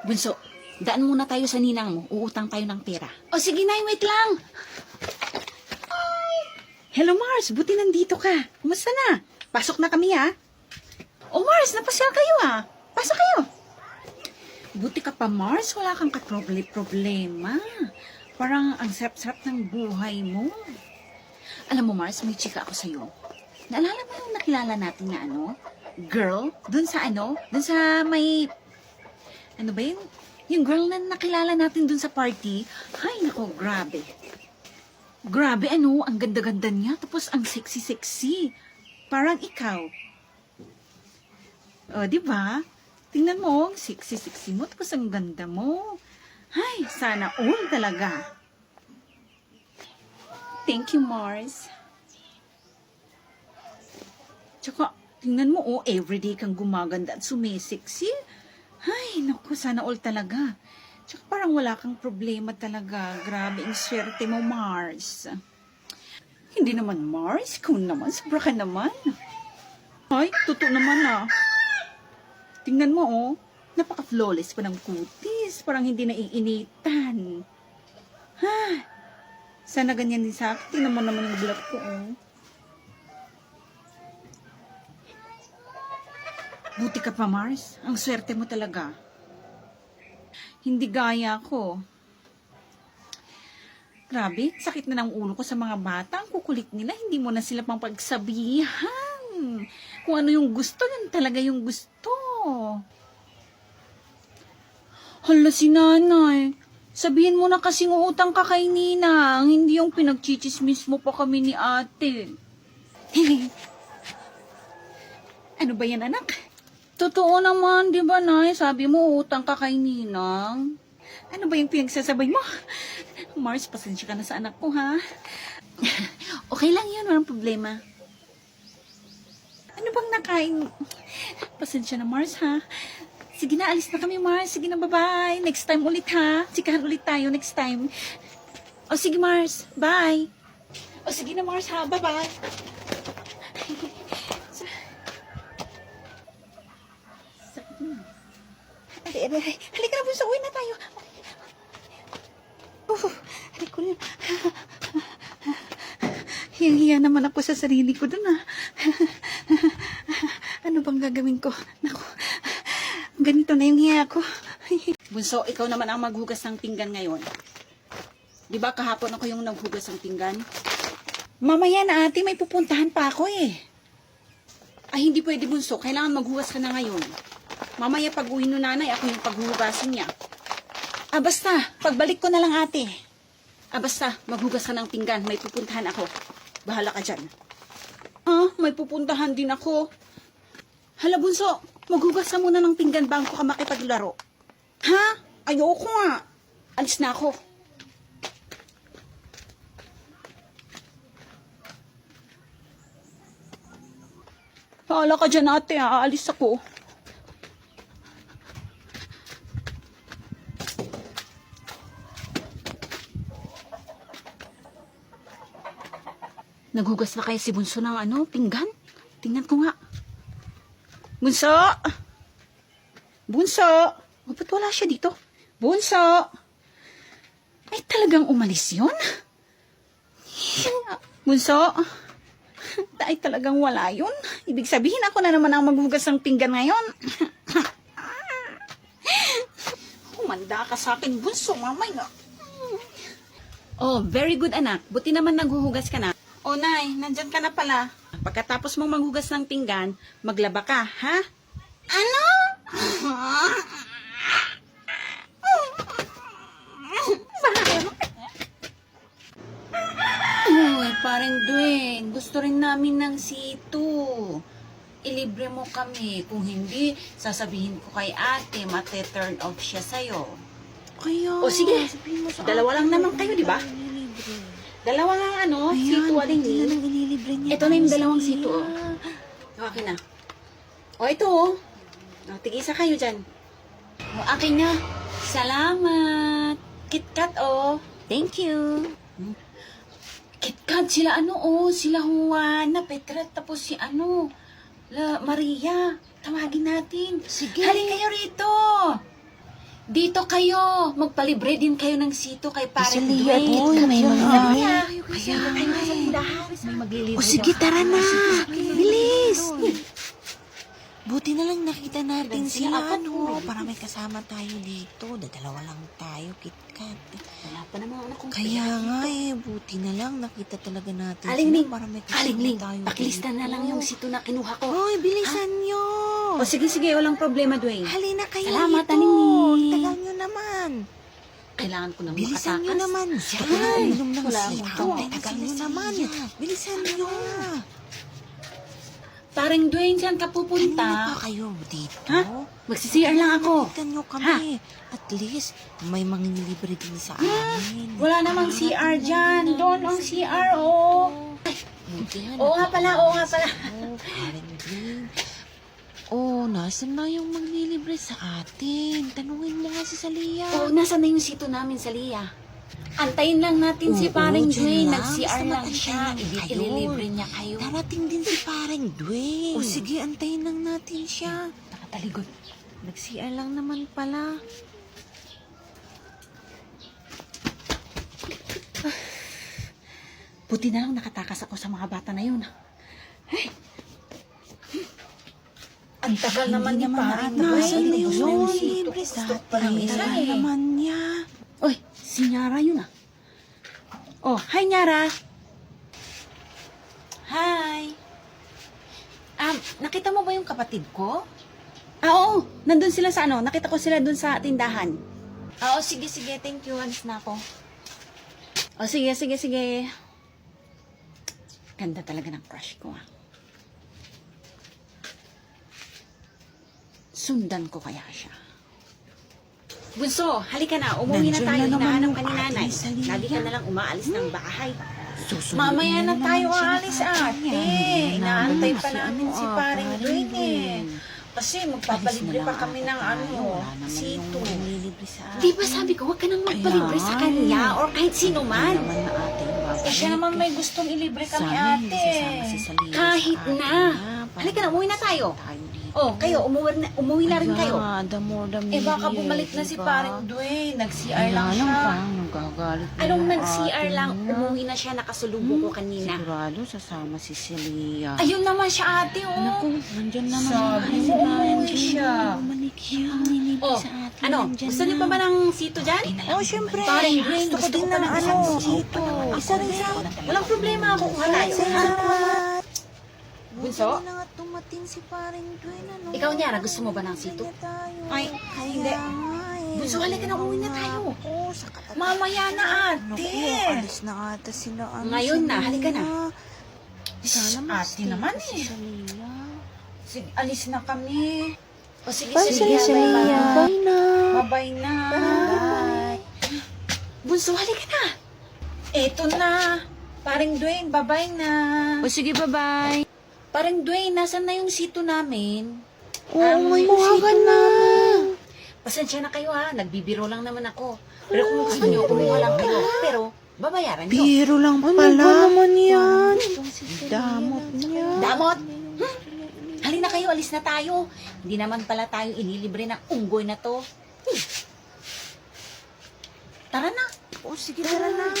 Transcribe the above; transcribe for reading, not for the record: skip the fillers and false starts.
Bunso, daan muna tayo sa ninang mo. Uutang tayo ng pera. O sige, Nay, wait lang. Hello Mars, buti nandito ka. Kumusta na? Pasok na kami ha. Oh Mars, napasyal kayo ha. Pasok kayo. Buti ka pa Mars, wala kang problema. Parang ang sarap-sarap ng buhay mo. Alam mo, Mars, may chika ako sa'yo. Naalala mo yung nakilala natin na girl? Dun sa Dun sa may... Ano ba yun? Yung girl na nakilala natin dun sa party. Ay, nako, grabe. Grabe, ang ganda-ganda niya. Tapos, ang sexy-sexy. Parang ikaw. O, di ba? Tingnan mo, ang sexy-sexy mo. Tapos, ang ganda mo. Ay, sana all talaga. Thank you, Mars. Tsaka, tingnan mo, everyday kang gumaganda at sumisexy. Ay, naku, sana all talaga. Tsaka parang wala kang problema talaga. Grabe, ang swerte mo, Mars. Hindi naman, Mars. Ikaw naman, sobra ka naman. Ay, totoo naman Tingnan mo, napaka-flawless pa ng kutis. Parang hindi naiinitan. Ha? Sana ganyan din sa akin. Tingnan mo naman yung bulat ko, Buti ka pa, Mars. Ang swerte mo talaga. Hindi gaya ko. Grabe, sakit na ng ulo ko sa mga bata. Ang kukulit nila, hindi mo na sila pang pagsabihan. Kung ano yung gusto, yun talaga yung gusto. Hala, si nanay. Sabihin mo na kasing uutang ka kay Ninang. Hindi yung pinagchichismis mo pa kami ni ate. Ano ba yan, anak? Totoo naman, di ba, Nay? Sabi mo, utang ka kay Ninang. Ano ba yung pinagsasabay mo? Mars, pasensya ka na sa anak ko, ha? Okay lang yun, walang problema. Ano bang nakain? Pasensya na, Mars, ha? Sige na, alis na kami, Mars. Sige na, bye-bye. Next time ulit, ha? Sikahan ulit tayo next time. O, sige, Mars. Bye. O, sige na, Mars, ha? Bye-bye. Halika na, bunso. Uwi na tayo. Halika na. Hiyang-hiya naman ako sa sarili ko dun, Ano bang gagawin ko? Naku, ganito na yung hiya ko. Bunso, ikaw naman ang maghugas ng pinggan ngayon. Di ba kahapon ako yung naghugas ng pinggan? Mamaya na ate, may pupuntahan pa ako Ay, hindi pwede, Bunso. Kailangan maghugas ka na ngayon. Mamaya pag uwi no nanay, ako yung paghuhugasin niya. Basta, pagbalik ko na lang ate. Basta, maghugas ka ng pinggan. May pupuntahan ako. Bahala ka dyan. May pupuntahan din ako. Hala, Bunso, maghugas ka muna ng pinggan bago ka makipaglaro. Ha? Ayoko nga. Alis na ako. Bahala ka dyan ate, aalis ako. Naghugas na kaya si Bunso ng pinggan? Tingnan ko nga. Bunso! Bunso! Ba't wala siya dito? Bunso! Ay, talagang umalis yun? Bunso! Ay, talagang wala yun. Ibig sabihin ako na naman ang maghugas ng pinggan ngayon. Humanda ka sa akin, Bunso. Mamay nga. Oh, very good anak. Buti naman naghuhugas ka na. Oh, Nay, nandyan ka na pala. Pagkatapos mong maghugas ng pinggan, maglaba ka, ha? Ano? Uy, parang Dwayne, gusto rin namin ng sito. Ilibre mo kami. Kung hindi, sasabihin ko kay ate, mate-turn off siya sa'yo. Kaya, O sige, dalawa lang naman kayo, di ba? Dalawa nga sito aling Ayan, ang inilibre niya. Ito na yung dalawang sito, Akin na. Ito, tig-isa kayo dyan. Akin na. Salamat. KitKat, Thank you. KitKat, sila sila Juana, Petra, tapos si Maria. Tawagin natin. Sige. Halika kayo rito. Dito kayo. Magpalibre din kayo ng sito kay Parang Lia, Dwayne. may mga... Kaya kayo sa tindahan. May maglilibre. O sige, tara na. Bilis. Buti na lang nakita natin sila, ano. Para may kasama tayo dito. Dadalawa lang tayo, KitKat. Wala pa naman akong Kaya nga buti na lang nakita talaga natin Alingling, sila. Para may kasama Alingling, tayo paklista dito. na lang yung sito na kinuha ko. Hoy, bilisan nyo. O sige, walang problema, Dwayne. Halina kayo Salamat, dito. Alingling. Tagal nyo naman. Kailangan ko nang Bilisan makatakas. nyo naman. Gusto ko na uminom ng Wala sito. akong tagal nyo naman. Bilisan nyo. Parang Dwayne, saan ka Kanina pupunta? pa kayo dito? Ha? Magsi-CR lang ako. Nakita nyo kami. At least, may manginilibre din sa amin. Wala namang CR dyan. Doon ang CR, oh. Oo nga pala. Oh, parang Dwayne. Oh, nasan na yung maglilibre sa atin? Tanungin mo nga si Salia. Oo, nasa na yung sito namin sa Lia? Antayin lang natin si Oo, Parang dyan Dwayne. lang. Nag-CR Basta lang maantayin siya. lang kayo. Ililibre niya kayo. Darating din si parang Dwayne. O sige, antayin lang natin siya. Nakataligod. Nag-CR lang naman pala. Buti na lang nakatakas ako sa mga bata na yun. Ay, Ang tagal naman ni Parang Nasa Dwayne. yun, Gusto yung sito. libre sa Parang atin. isa Wala eh. naman niya. Oy, si Nyara yun ah. Oh, hi Nyara. Hi. Nakita mo ba yung kapatid ko? Oo, nandun sila sa ano, nakita ko sila dun sa tindahan. Oo, sige. Thank you. Alis na ako. O sige. Ganda talaga ng crush ko ah. Sundan ko kaya siya. Bunso, halika na. Umuwi na Nandiyan tayo. na naman Hinahanap yung ka ni nanay. ate Salia. Lagi ka na lang umaalis ng bahay. Susunod Mamaya na naman tayo siya ng aalis, ate ate. niya. Inaantay pa Si namin ano, si Parang Dwayne eh. Dwayne. Kasi magpapalibre pa kami ng sito. Manglilibre sa Di ba sabi ko, huwag ka nang magpalibre sa kanya or kahit sino man. naman na ate yung babalik. Eh, siya naman may gustong ilibre kami, Sana hindi ate. sasama si Salia Kahit sa atin, na. ha? Halika na, umuwi na tayo. Tayo dito. Oh, kayo, umuwi na rin kayo. The more the Eh baka merrier, bumalik na si diba? Parang Dwayne. Nag-CR Kaya lang lang siya. parang nagagalit na Anong yung nag-CR ate lang, niya. umuwi na siya, nakasulubong ko kanina. Sigurado sasama si Celia. Ayun naman siya, ate, oh. Naku, nandyan naman. Sabi si mo, Nanay. umuwi siya. Bumalik siya. Nililibre Oh, sa atin. ano, Nandyan gusto niyo pa ba ng sito dyan? Oh, syempre. Parang Dwayne, gusto ko din pa ng ng ano. isang Sito. Isa rin sa Walang problema, kukuha tayo. Salamat. Bunso? Buti na nga tumating si paring Dwayne, ano? Ikaw, Nyara, gusto mo ba ng sito? Ay, hindi. Bunso, halika na, uwi na tayo. Oo, sa katabi. Mamaya na, Naku, ate. alis na ata sila. Ano, Ngayon na, Salia. halika na. Sana Ate mag-stay naman pa si eh. Salia. Sige, alis na kami. O sige, Bye, sige. Salia. Bye na. Bye-bye na. Bye. Bunso, halika na. Eto na. Parang Dwayne, bye-bye na. O sige, bye-bye. Parang Dwayne, nasan na yung sito namin? Oo, may ka na. Pasensya na kayo ha, nagbibiro lang naman ako. Pero kung gusto niyo, kumuha lang kayo. Pero, babayaran niyo. Biro lang pala. Ano ba naman yan? Damot niya. Damot! Halina kayo, alis na tayo. Hindi naman pala tayo inilibre ng unggoy na to. Tara na. O sige, tara na.